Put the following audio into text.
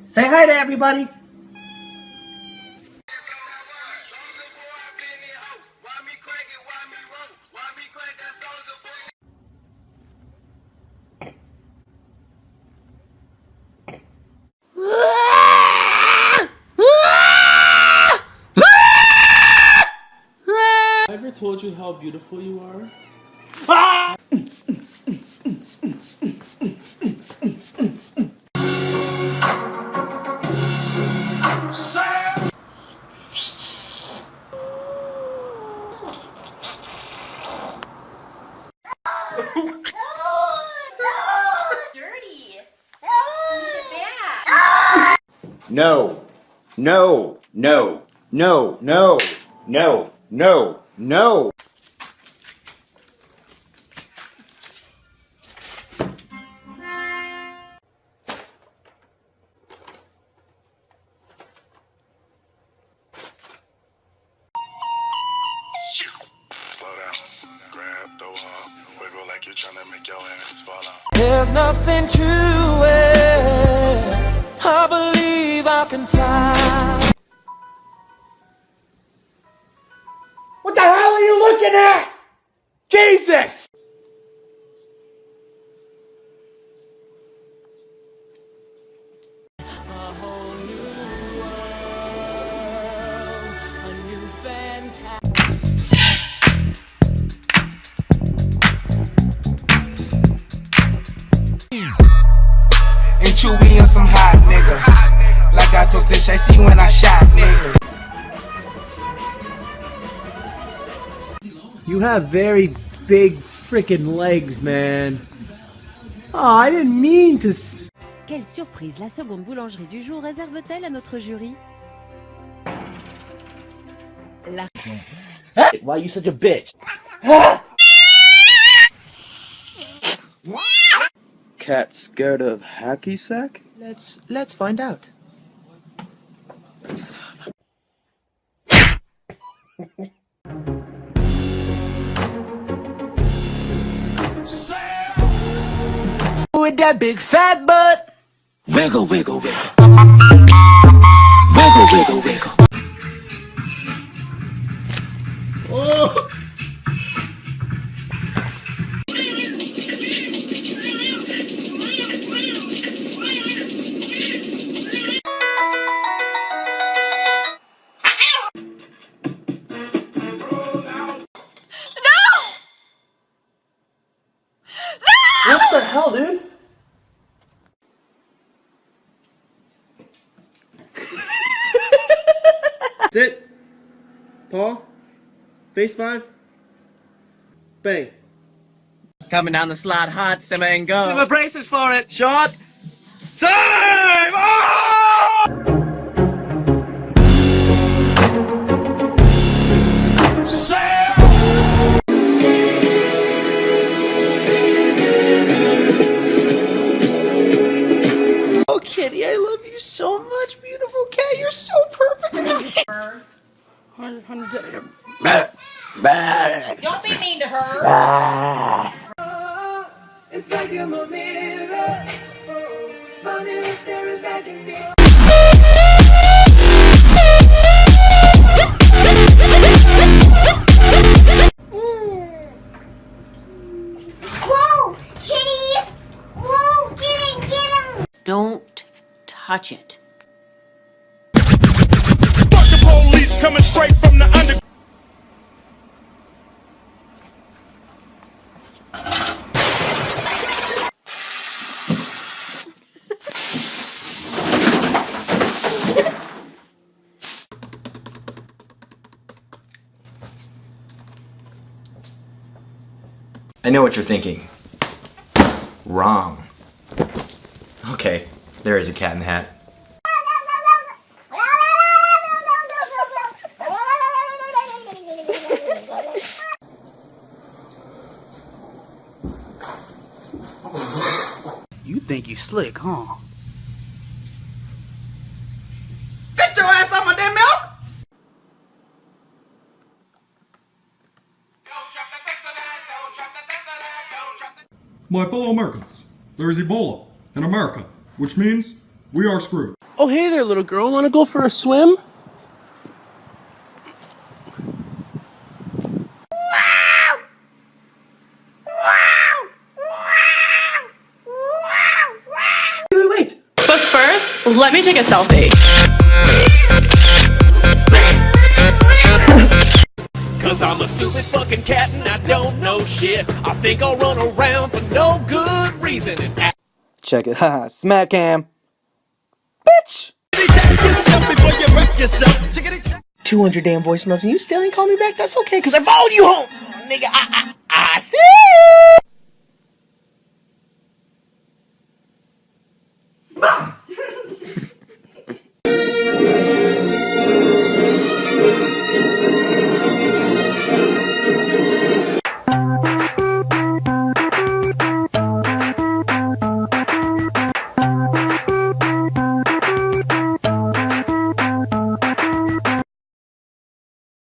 Say hi to everybody. I ever told you how beautiful you are? No, no, no, no, no, no, no, no. Slow down, grab, throw up, wiggle like you're trying to make your ass fall out. There's nothing to it. I believe I can fly. What the hell are you looking at? Jesus! A whole new world, a new And Chewy and some hot nigga. Like I told Tish, I see when I shot nigga. You have very big freaking legs, man. Oh, I didn't mean to. Quelle surprise la seconde boulangerie du jour réserve-t-elle à notre jury? Why are you such a bitch? Cat scared of hacky sack? Let's find out. with that big fat butt. Wiggle, wiggle, wiggle. Wiggle, wiggle, wiggle. Oh! What the hell, dude? Sit. Paul. Face 5. Bang. Coming down the slide hard, simmer and go. Give my braces for it. Shot. Save! Oh! Oh, Kitty, I love you so much, beautiful cat. You're so perfect. Don't be mean to her. It's like you're my mirror. Oh, my mirror staring back at me. Whoa, kitty! Whoa, get him! Don't touch it. Fuck the police coming straight from the under. I know what you're thinking. Wrong. Okay, there is a cat in the hat. You think you slick, huh? Get your ass off my damn milk! My fellow Americans, there is Ebola in America, which means we are screwed. Oh, hey there, little girl. Want to go for a swim? Wait. But first, let me take a selfie. Cause I'm a stupid fucking cat and I don't know shit. I think I'll run around for no good reason and act. Check it, haha, smack cam. Bitch! 200 damn voicemails and you still ain't call me back? That's okay, cause I followed you home. Nigga, I see.